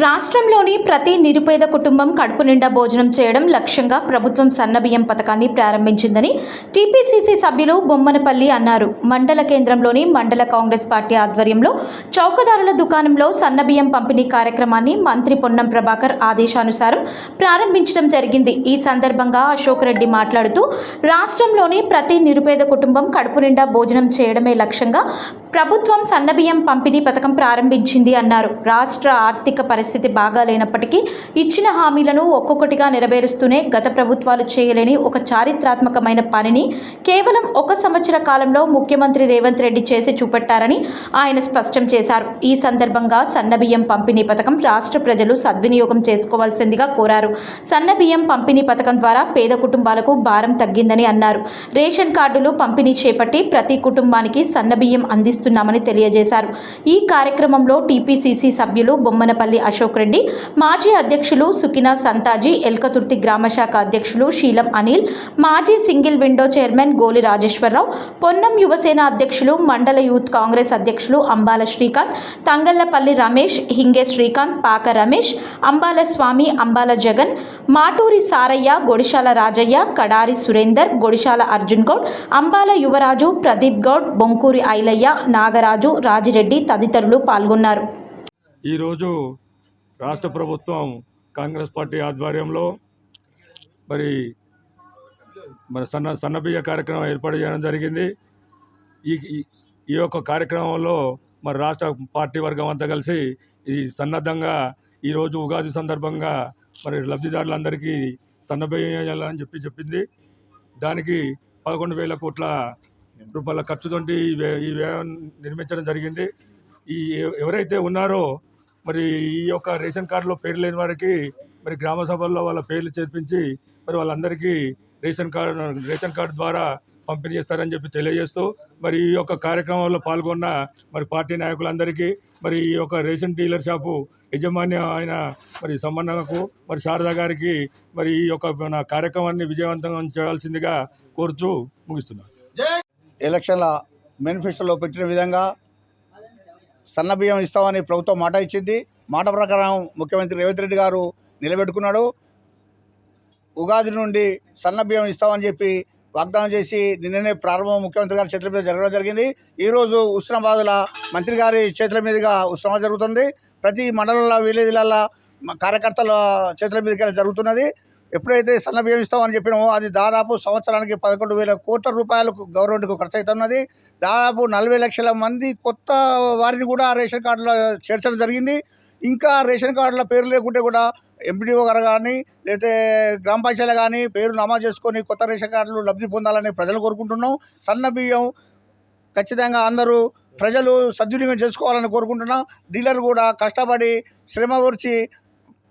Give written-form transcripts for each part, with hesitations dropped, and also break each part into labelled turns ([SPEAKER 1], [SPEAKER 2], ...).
[SPEAKER 1] రాష్ట్రంలోని ప్రతి నిరుపేద కుటుంబం కడుపు నిండా భోజనం చేయడం లక్ష్యంగా ప్రభుత్వం సన్నబియ్యం పథకాన్ని ప్రారంభించిందని టీపీసీసీ సభ్యులు బొమ్మనపల్లి అన్నారు. మండల కేంద్రంలోని మండల కాంగ్రెస్ పార్టీ ఆధ్వర్యంలో చౌకదారుల దుకాణంలో సన్నబియ్యం పంపిణీ కార్యక్రమాన్ని మంత్రి పొన్నం ప్రభాకర్ ఆదేశానుసారం ప్రారంభించడం జరిగింది. ఈ సందర్భంగా అశోక్ రెడ్డి మాట్లాడుతూ రాష్ట్రంలోని ప్రతి నిరుపేద కుటుంబం కడుపు నిండా భోజనం చేయడమే లక్ష్యంగా ప్రభుత్వం సన్నబియ్యం పంపిణీ పథకం ప్రారంభించింది అన్నారు. రాష్ట్ర ఆర్థిక పరిస్థితి బాగాలేనప్పటికీ ఇచ్చిన హామీలను ఒక్కొక్కటిగా నెరవేరుస్తూనే గత ప్రభుత్వాలు చేయలేని ఒక చారిత్రాత్మకమైన పనిని కేవలం 1 సంవత్సర కాలంలో ముఖ్యమంత్రి రేవంత్ రెడ్డి చేసి చూపెట్టారని ఆయన స్పష్టం చేశారు. ఈ సందర్భంగా సన్నబియ్యం పంపిణీ పథకం రాష్ట్ర ప్రజలు సద్వినియోగం చేసుకోవాల్సిందిగా కోరారు. సన్నబియ్యం పంపిణీ పథకం ద్వారా పేద కుటుంబాలకు భారం తగ్గిందని అన్నారు. రేషన్ కార్డులు పంపిణీ చేపట్టి ప్రతి కుటుంబానికి సన్నబియ్యం అందిస్తున్నామని తెలియజేశారు. ఈ కార్యక్రమంలో టీపీసీసీ సభ్యులు బొమ్మనపల్లి అశోక్ రెడ్డి, మాజీ అధ్యక్షులు సుకినా సంతాజీ, ఎల్కతుర్తి గ్రామశాఖ అధ్యక్షులు శీలం అనిల్, మాజీ సింగిల్ విండో చైర్మన్ గోలి రాజేశ్వరరావు, పొన్నం యువసేన అధ్యక్షులు, మండల యూత్ కాంగ్రెస్ అధ్యక్షులు అంబాల శ్రీకాంత్, తంగళ్లపల్లి రమేష్, హింగే శ్రీకాంత్, పాక రమేష్, అంబాల స్వామి, అంబాల జగన్, మాటూరి సారయ్య, గొడిశాల రాజయ్య, కడారి సురేందర్, గొడిశాల అర్జున్ గౌడ్, అంబాల యువరాజు, ప్రదీప్ గౌడ్, బొంకూరి ఐలయ్య, నాగరాజు, రాజిరెడ్డి తదితరులు పాల్గొన్నారు.
[SPEAKER 2] ఈరోజు రాష్ట్ర ప్రభుత్వం కాంగ్రెస్ పార్టీ ఆధ్వర్యంలో మరి సన్నబియ్య కార్యక్రమం ఏర్పాటు చేయడం జరిగింది. ఈ యొక్క కార్యక్రమంలో మరి రాష్ట్ర పార్టీ వర్గం అంతా కలిసి ఈ సన్నద్ధంగా ఈరోజు ఉగాది సందర్భంగా మరి లబ్ధిదారులందరికీ సన్నబియ్యం వేయాలని చెప్పింది. దానికి 11,000 కోట్ల రూపాయల ఖర్చుతోటి ఈ వ్యయం నిర్మించడం జరిగింది. ఎవరైతే ఉన్నారో మరి ఈ యొక్క రేషన్ కార్డులో పేరు లేని వారికి మరి గ్రామ సభల్లో వాళ్ళ పేర్లు చేర్పించి మరి వాళ్ళందరికీ రేషన్ కార్డు ద్వారా పంపిణీ చేస్తారని చెప్పి తెలియజేస్తూ మరి ఈ యొక్క కార్యక్రమంలో పాల్గొన్న మరి పార్టీ నాయకులందరికీ మరి ఈ యొక్క రేషన్ డీలర్ షాపు యజమాని ఆయన మరి సంబంధకు మరి శారదా గారికి మరి ఈ యొక్క కార్యక్రమాన్ని విజయవంతం చేయాల్సిందిగా కోరుతూ ముగిస్తున్నాను.
[SPEAKER 3] ఎలక్షన్ల మేనిఫెస్టోలో పెట్టిన విధంగా సన్నబియ్యం ఇస్తామని ప్రభుత్వం మాట ఇచ్చింది. మాట ప్రకారం ముఖ్యమంత్రి రేవంత్ రెడ్డి గారు నిలబెట్టుకున్నాడు. ఉగాది నుండి సన్నబియ్యం ఇస్తామని చెప్పి వాగ్దానం చేసి నిన్ననే ప్రారంభం ముఖ్యమంత్రి గారి చేతుల మీద జరగడం జరిగింది. ఈరోజు ఉస్మానాబాద్ల మంత్రి గారి చేతుల మీదుగా ఉస్మానాబాద్ జరుగుతుంది. ప్రతి మండలంలో విలేజ్లలో కార్యకర్తల చేతుల మీదుగా జరుగుతున్నది. ఎప్పుడైతే సన్నబియ్యం ఇస్తామని చెప్పినామో అది దాదాపు సంవత్సరానికి 11,000 కోట్ల రూపాయలకు గవర్నమెంట్కు ఖర్చు అవుతున్నది. దాదాపు 40 లక్షల మంది కొత్త వారిని కూడా రేషన్ కార్డులో చేర్చడం జరిగింది. ఇంకా రేషన్ కార్డుల పేరు లేకుంటే కూడా ఎంపీడీఓ గారు కానీ లేకపోతే గ్రామ పంచాయతీలు కానీ పేరు నమోదు చేసుకొని కొత్త రేషన్ కార్డులు లబ్ధి పొందాలని ప్రజలు కోరుకుంటున్నాం. సన్నబియ్యం ఖచ్చితంగా అందరూ ప్రజలు సద్వినియోగం చేసుకోవాలని కోరుకుంటున్నాం. డీలర్ కూడా కష్టపడి శ్రమ కూర్చి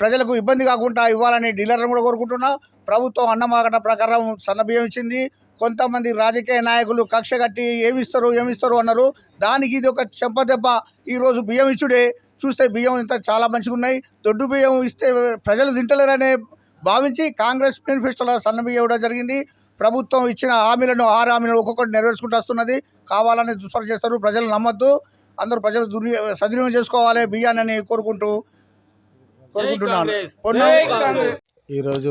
[SPEAKER 3] ప్రజలకు ఇబ్బంది కాకుండా ఇవ్వాలని డీలర్లను కూడా కోరుకుంటున్నాం. ప్రభుత్వం అన్నమాట ప్రకారం సన్నబియ్యం ఇచ్చింది. కొంతమంది రాజకీయ నాయకులు కక్ష కట్టి ఏమిస్తారు అన్నారు. దానికి ఇది ఒక చెంపదెబ్బ. ఈరోజు బియ్యం ఇచ్చుడే చూస్తే బియ్యం ఇంత చాలా మంచిగా ఉన్నాయి. దొడ్డు బియ్యం ఇస్తే ప్రజలు తింటలేరనే భావించి కాంగ్రెస్ మేనిఫెస్టోలో సన్నబియ్యం ఇవ్వడం జరిగింది. ప్రభుత్వం ఇచ్చిన హామీలను 6 హామీలను ఒక్కొక్కటి నెరవేర్చుకుంటూ వస్తున్నది. కావాలని దుస్పరి చేస్తారు. ప్రజలు నమ్మొద్దు. అందరూ ప్రజలు సద్వినియోగం చేసుకోవాలి బియ్యాన్ని కోరుకుంటున్నాను.
[SPEAKER 4] ఈరోజు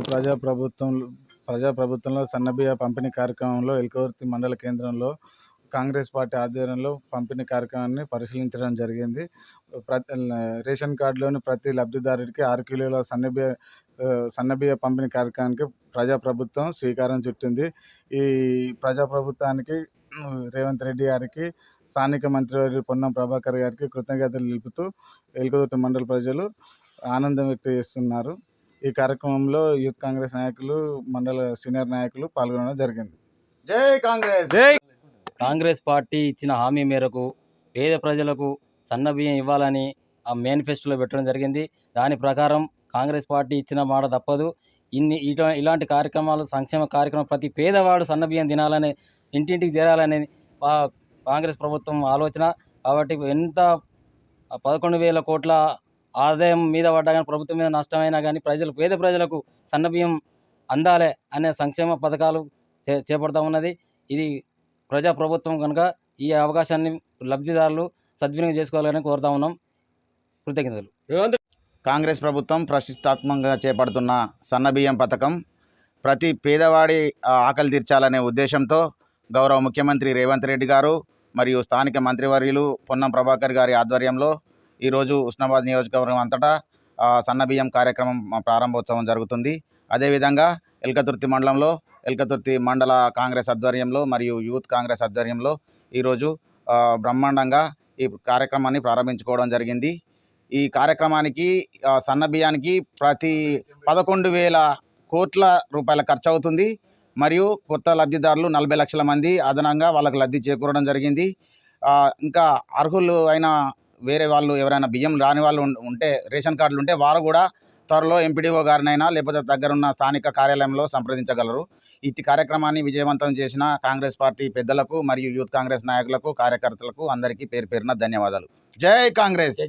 [SPEAKER 4] ప్రజాప్రభుత్వంలో సన్నబియ్య పంపిణీ కార్యక్రమంలో ఎల్కతుర్తి మండల కేంద్రంలో కాంగ్రెస్ పార్టీ ఆధ్వర్యంలో పంపిణీ కార్యక్రమాన్ని పరిశీలించడం జరిగింది. రేషన్ కార్డులోని ప్రతి లబ్ధిదారుడికి 6 కిలోల సన్నబియ్య పంపిణీ కార్యక్రమానికి ప్రజాప్రభుత్వం శ్రీకారం చుట్టింది. ఈ ప్రజాప్రభుత్వానికి రేవంత్ రెడ్డి గారికి, స్థానిక మంత్రివర్యులు పొన్నం ప్రభాకర్ గారికి కృతజ్ఞతలు తెలుపుతూ ఎల్కతుర్తి మండల ప్రజలు ఆనందం వ్యక్తం చేస్తున్నారు. ఈ కార్యక్రమంలో యూత్ కాంగ్రెస్ నాయకులు, మండల సీనియర్ నాయకులు పాల్గొనడం జరిగింది.
[SPEAKER 3] జై కాంగ్రెస్.
[SPEAKER 5] కాంగ్రెస్ పార్టీ ఇచ్చిన హామీ మేరకు పేద ప్రజలకు సన్నబియ్యం ఇవ్వాలని ఆ మేనిఫెస్టోలో పెట్టడం జరిగింది. దాని ప్రకారం కాంగ్రెస్ పార్టీ ఇచ్చిన మాట తప్పదు. ఇలాంటి కార్యక్రమాలు, సంక్షేమ కార్యక్రమం ప్రతి పేదవాడు సన్నబియ్యం తినాలని, ఇంటింటికి చేరాలని కాంగ్రెస్ ప్రభుత్వం ఆలోచన. కాబట్టి ఎంత 11,000 కోట్ల ఆదాయం మీద పడ్డా కానీ, ప్రభుత్వం మీద నష్టమైనా కానీ పేద ప్రజలకు సన్నబియ్యం అందాలే అనే సంక్షేమ పథకాలు చేపడతా ఉన్నది. ఇది ప్రజాప్రభుత్వం కనుక ఈ అవకాశాన్ని లబ్ధిదారులు సద్వినియోగం చేసుకోవాలని కోరుతా ఉన్నాం. కృతజ్ఞతలు.
[SPEAKER 6] కాంగ్రెస్ ప్రభుత్వం ప్రతిష్టాత్మకంగా చేపడుతున్న సన్నబియ్యం పథకం ప్రతి పేదవాడి ఆకలి తీర్చాలనే ఉద్దేశంతో గౌరవ ముఖ్యమంత్రి రేవంత్ రెడ్డి గారు మరియు స్థానిక మంత్రివర్యులు పొన్నం ప్రభాకర్ గారి ఆధ్వర్యంలో ఈరోజు ఉస్నాబాద్ నియోజకవర్గం అంతటా సన్నబియ్యం కార్యక్రమం ప్రారంభోత్సవం జరుగుతుంది. అదేవిధంగా ఎల్కతుర్తి మండలంలో ఎల్కతుర్తి మండల కాంగ్రెస్ ఆధ్వర్యంలో మరియు యూత్ కాంగ్రెస్ ఆధ్వర్యంలో ఈరోజు బ్రహ్మాండంగా ఈ కార్యక్రమాన్ని ప్రారంభించుకోవడం జరిగింది. ఈ కార్యక్రమానికి సన్నబియ్యానికి ప్రతి 11,000 కోట్ల రూపాయల ఖర్చు అవుతుంది. మరియు కొత్త లబ్ధిదారులు 40 లక్షల మంది అదనంగా వాళ్ళకు లబ్ధి చేకూరడం జరిగింది. ఇంకా అర్హులు అయిన వేరే వాళ్ళు ఎవరైనా బియ్యం రాని వాళ్ళు ఉంటే, రేషన్ కార్డులు ఉంటే వారు కూడా త్వరలో ఎంపీడీఓ గారినైనా లేకపోతే దగ్గరున్న స్థానిక కార్యాలయంలో సంప్రదించగలరు. ఇట్టి కార్యక్రమాన్ని విజయవంతం చేసిన కాంగ్రెస్ పార్టీ పెద్దలకు మరియు యూత్ కాంగ్రెస్ నాయకులకు, కార్యకర్తలకు అందరికీ పేరు పేరున ధన్యవాదాలు. జై కాంగ్రెస్.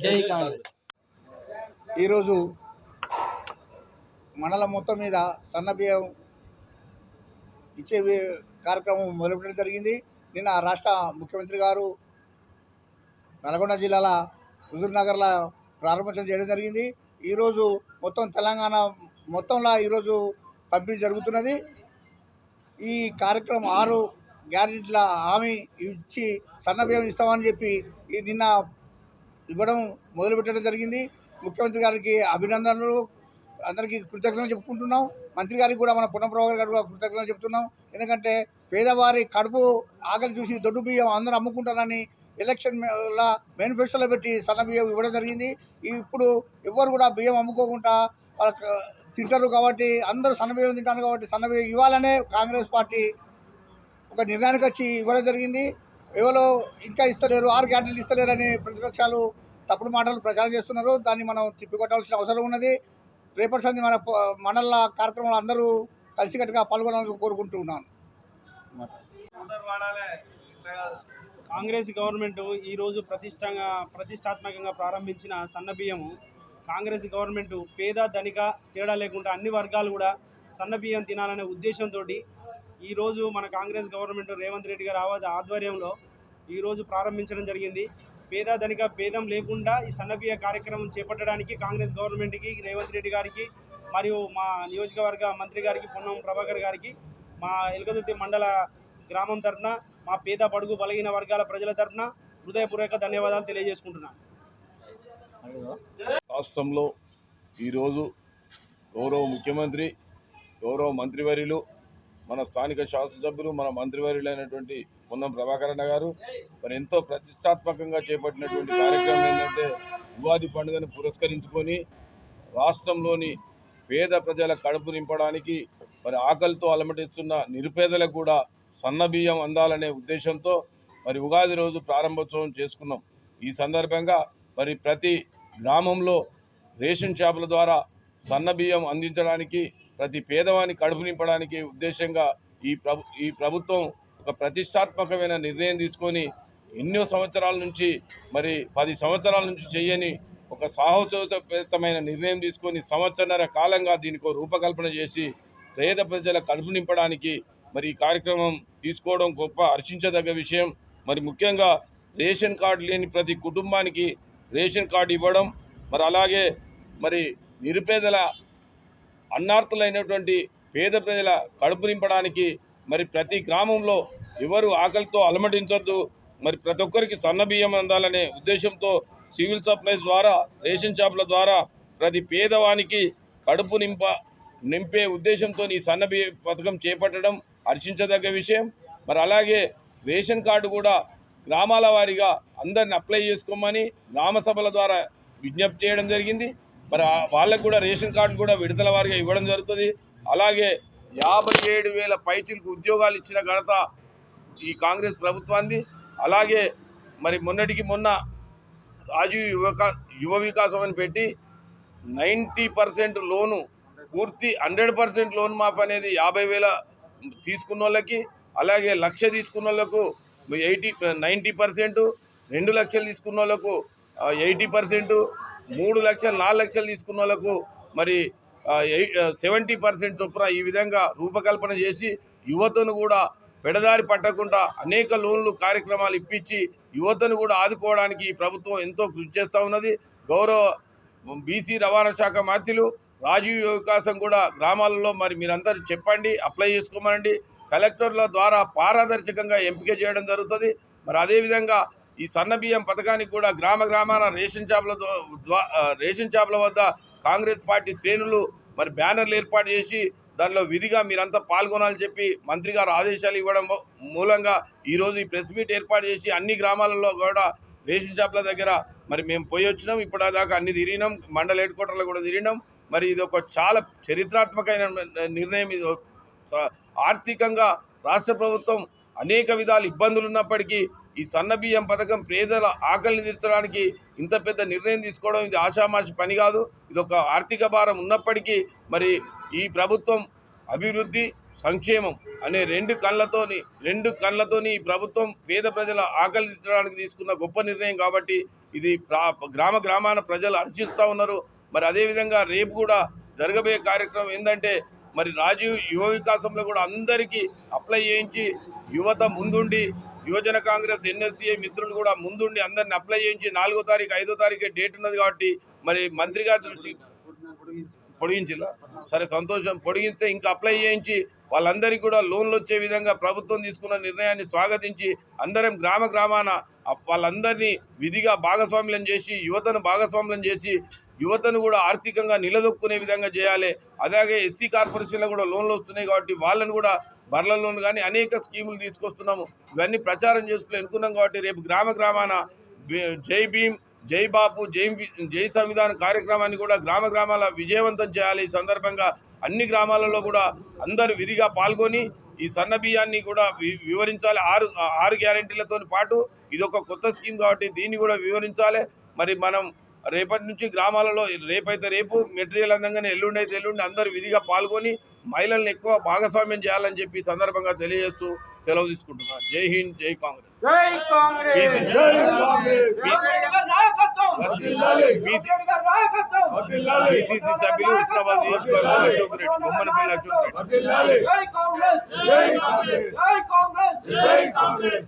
[SPEAKER 3] ఈరోజు మండలం మొత్తం మీద సన్నబియ్యం ఇచ్చే కార్యక్రమం మొదలుపెట్టడం జరిగింది. నిన్న రాష్ట్ర ముఖ్యమంత్రి గారు నల్గొండ జిల్లాల హుజూర్నగర్లో ప్రారంభోత్సవం చేయడం జరిగింది. ఈరోజు మొత్తం తెలంగాణ మొత్తంలో ఈరోజు పంపిణీ జరుగుతున్నది. ఈ కార్యక్రమం 6 గ్యారెంటీల హామీ ఇచ్చి సన్నబియ్యం ఇస్తామని చెప్పి నిన్న ఇవ్వడం మొదలుపెట్టడం జరిగింది. ముఖ్యమంత్రి గారికి అభినందనలు, అందరికీ కృతజ్ఞతలు చెప్పుకుంటున్నాం. మంత్రి గారికి కూడా, మన పొన్నం ప్రభాకర్ గారికి కూడా కృతజ్ఞతలు చెప్తున్నాం. ఎందుకంటే పేదవారి కడుపు ఆకలి చూసి దొడ్డు బియ్యం అందరూ అమ్ముకుంటారని ఎలక్షన్ మేనిఫెస్టోలో పెట్టి సన్న బియ్యం ఇవ్వడం జరిగింది. ఇప్పుడు ఎవరు కూడా బియ్యం అమ్ముకోకుండా వాళ్ళకి తింటారు కాబట్టి, అందరూ సన్న బియ్యం తింటారు కాబట్టి సన్న బియ్యం ఇవ్వాలనే కాంగ్రెస్ పార్టీ ఒక నిర్ణయానికి వచ్చి ఇవ్వడం జరిగింది. ఎవరో ఇంకా ఇస్తలేరు, 6 గ్యారెంటీలు ఇస్తలేరని ప్రతిపక్షాలు తప్పుడు మాటలు ప్రచారం చేస్తున్నారు. దాన్ని మనం తిప్పికొట్టాల్సిన అవసరం ఉన్నది. రేపటి సంది మన మండల కార్యక్రమాలు అందరూ కలిసికట్టుగా పాల్గొనాలని కోరుకుంటున్నాను.
[SPEAKER 7] కాంగ్రెస్ గవర్నమెంట్ ఈరోజు ప్రతిష్టాత్మకంగా ప్రారంభించిన సన్నబియ్యము, కాంగ్రెస్ గవర్నమెంట్ పేద ధనిక తేడా లేకుండా అన్ని వర్గాలు కూడా సన్నబియ్యం తినాలనే ఉద్దేశంతో ఈరోజు మన కాంగ్రెస్ గవర్నమెంట్ రేవంత్ రెడ్డి గారి ఆధ్వర్యంలో ఈరోజు ప్రారంభించడం జరిగింది. పేద ధనిక భేదం లేకుండా ఈ సన్నబియ్య కార్యక్రమం చేపట్టడానికి కాంగ్రెస్ గవర్నమెంట్కి, రేవంత్ రెడ్డి గారికి మరియు మా నియోజకవర్గ మంత్రి గారికి పొన్నం ప్రభాకర్ గారికి, మా ఎల్కతుర్తి మండల గ్రామం తరఫున, మా పేద బడుగు బలహీన వర్గాల ప్రజల తరఫున హృదయపూర్వక ధన్యవాదాలు తెలియజేసుకుంటున్నాను.
[SPEAKER 8] రాష్ట్రంలో ఈరోజు గౌరవ ముఖ్యమంత్రి, గౌరవ మంత్రివర్యులు, మన స్థానిక శాసనసభ్యులు, మన మంత్రివర్యులైనటువంటి పొన్నం ప్రభాకర్ అన్న గారు మరి ఎంతో ప్రతిష్టాత్మకంగా చేపట్టినటువంటి కార్యక్రమం ఏంటంటే, ఉగాది పండుగను పురస్కరించుకొని రాష్ట్రంలోని పేద ప్రజల కడుపు నింపడానికి, మరి ఆకలితో అలమటిస్తున్న నిరుపేదలకు కూడా సన్నబియ్యం అందాలనే ఉద్దేశంతో మరి ఉగాది రోజు ప్రారంభోత్సవం చేసుకున్నాం. ఈ సందర్భంగా మరి ప్రతి గ్రామంలో రేషన్ షాపుల ద్వారా సన్నబియ్యం అందించడానికి, ప్రతి పేదవాని కడుపు నింపడానికి ఉద్దేశంగా ఈ ప్రభుత్వం ఒక ప్రతిష్టాత్మకమైన నిర్ణయం తీసుకొని ఎన్నో సంవత్సరాల నుంచి, మరి 10 సంవత్సరాల నుంచి చేయని ఒక సాహసోపేతమైన నిర్ణయం తీసుకొని సంవత్సరన్నర కాలంగా దీనికి రూపకల్పన చేసి పేద ప్రజల కడుపు నింపడానికి మరి ఈ కార్యక్రమం తీసుకోవడం గొప్ప హర్షించదగ్గ విషయం. మరి ముఖ్యంగా రేషన్ కార్డు లేని ప్రతి కుటుంబానికి రేషన్ కార్డు ఇవ్వడం, మరి అలాగే మరి నిరుపేదల అన్నార్తులైనటువంటి పేద ప్రజల కడుపు నింపడానికి మరి ప్రతి గ్రామంలో ఎవరు ఆకలితో అలమటించొద్దు, మరి ప్రతి ఒక్కరికి సన్నబియ్యం అందాలనే ఉద్దేశంతో సివిల్ సప్లైస్ ద్వారా, రేషన్ షాపుల ద్వారా ప్రతి పేదవానికి కడుపు నింపే ఉద్దేశంతో ఈ సన్నబియ్య పథకం చేపట్టడం హర్షించదగ్గ విషయం. మరి అలాగే రేషన్ కార్డు కూడా గ్రామాల వారీగా అందరిని అప్లై చేసుకోమని గ్రామ సభల ద్వారా విజ్ఞప్తి చేయడం జరిగింది. మరి వాళ్ళకు కూడా రేషన్ కార్డు కూడా విడతల వారీగా ఇవ్వడం జరుగుతుంది. అలాగే 57,000 పైచిలకు ఉద్యోగాలు ఇచ్చిన ఘనత ఈ కాంగ్రెస్ ప్రభుత్వాన్ని. అలాగే మరి మొన్నటికి మొన్న రాజీవ్ యువ వికాసం అని పెట్టి 90% లోను పూర్తి 100% లోన్ మాఫ్ అనేది 50,000 తీసుకున్న వాళ్ళకి, అలాగే 1,00,000 తీసుకున్న వాళ్ళకు 90%, 2 లక్షలు తీసుకున్న వాళ్ళకు 80%, 3 లక్షలు 4 లక్షలు తీసుకున్న వాళ్ళకు మరి 70% చొప్పున ఈ విధంగా రూపకల్పన చేసి యువతను కూడా పెడదారి పట్టకుండా అనేక లోన్లు కార్యక్రమాలు ఇప్పించి యువతను కూడా ఆదుకోవడానికి ఈ ప్రభుత్వం ఎంతో కృషి చేస్తూ ఉన్నది. గౌరవ బీసీ రవాణా శాఖ మంత్రులు రాజీవ్ యువ వికాసం కూడా గ్రామాలలో మరి మీరందరూ చెప్పండి, అప్లై చేసుకోమనండి. కలెక్టర్ల ద్వారా పారదర్శకంగా ఎంపిక చేయడం జరుగుతుంది. మరి అదేవిధంగా ఈ సన్న బియ్యం పథకానికి కూడా గ్రామాన రేషన్ షాపుల వద్ద కాంగ్రెస్ పార్టీ శ్రేణులు మరి బ్యానర్లు ఏర్పాటు చేసి దానిలో విధిగా మీరంతా పాల్గొనాలని చెప్పి మంత్రి గారు ఆదేశాలు ఇవ్వడం మూలంగా ఈరోజు ఈ ప్రెస్ మీట్ ఏర్పాటు చేసి అన్ని గ్రామాలలో కూడా రేషన్ షాపుల దగ్గర మరి మేము పోయి వచ్చినాం. ఇప్పటిదాకా అన్ని తిరిగినాం, మండల హెడ్ క్వార్టర్లో కూడా తిరిగినాం. మరి ఇది ఒక చాలా చరిత్రాత్మకమైన నిర్ణయం. ఇది ఆర్థికంగా రాష్ట్ర ప్రభుత్వం అనేక విధాల ఇబ్బందులు ఉన్నప్పటికీ ఈ సన్న బియ్యం పథకం పేదల ఆకలిని తీర్చడానికి ఇంత పెద్ద నిర్ణయం తీసుకోవడం ఇది ఆషామాషి పని కాదు. ఇది ఒక ఆర్థిక భారం ఉన్నప్పటికీ మరి ఈ ప్రభుత్వం అభివృద్ధి సంక్షేమం అనే రెండు కళ్ళతోని ఈ ప్రభుత్వం పేద ప్రజల ఆకలి తీర్చడానికి తీసుకున్న గొప్ప నిర్ణయం కాబట్టి ఇది గ్రామాన ప్రజలు హర్షిస్తూ ఉన్నారు. మరి అదేవిధంగా రేపు కూడా జరగబోయే కార్యక్రమం ఏంటంటే మరి రాజీవ్ యువ వికాసంలో కూడా అందరికీ అప్లై చేయించి యువత ముందుండి యువజన కాంగ్రెస్ ఎన్ఎస్సీఐ మిత్రులు కూడా ముందుండి అందరిని అప్లై చేయించి 4వ తారీఖు 5వ తారీఖు డేట్ ఉన్నది కాబట్టి మరి మంత్రి గారి దృష్టి పొడిగించిలా సరే సంతోషం. పొడిగిస్తే ఇంకా అప్లై చేయించి వాళ్ళందరికీ కూడా లోన్లు వచ్చే విధంగా ప్రభుత్వం తీసుకున్న నిర్ణయాన్ని స్వాగతించి అందరం గ్రామాన వాళ్ళందరినీ విధిగా భాగస్వామ్యం చేసి యువతను కూడా ఆర్థికంగా నిలదొక్కునే విధంగా చేయాలి. అలాగే ఎస్సీ కార్పొరేషన్లో కూడా లోన్లు వస్తున్నాయి కాబట్టి వాళ్ళని కూడా బర్ల లోన్ కానీ అనేక స్కీములు తీసుకొస్తున్నాము. ఇవన్నీ ప్రచారం చేసుకుని అనుకున్నాం కాబట్టి రేపు గ్రామాన జై భీమ్, జై బాపు, జై సంవిధాన కార్యక్రమాన్ని కూడా గ్రామాల విజయవంతం చేయాలి. ఈ సందర్భంగా అన్ని గ్రామాలలో కూడా అందరూ విధిగా పాల్గొని ఈ సన్న బియ్యాన్ని కూడా వివరించాలి. 6 గ్యారెంటీలతో పాటు ఇదొక కొత్త స్కీమ్ కాబట్టి దీన్ని కూడా వివరించాలి. మరి మనం రేపటి నుంచి గ్రామాలలో రేపైతే రేపు మెటీరియల్ అందంగానే ఎల్లుండి అయితే ఎల్లుండి అందరూ విధిగా పాల్గొని మహిళలను ఎక్కువ భాగస్వామ్యం చేయాలని చెప్పి సందర్భంగా తెలియజేస్తూ సెలవు తీసుకుంటున్నాను. జై హింద్, జై కాంగ్రెస్. బీసీసీ సభ్యులు హుస్నాబాద్ నియోజకవర్గం అశోక్ రెడ్డి, బొమ్మనపల్లి అశోక్ రెడ్డి.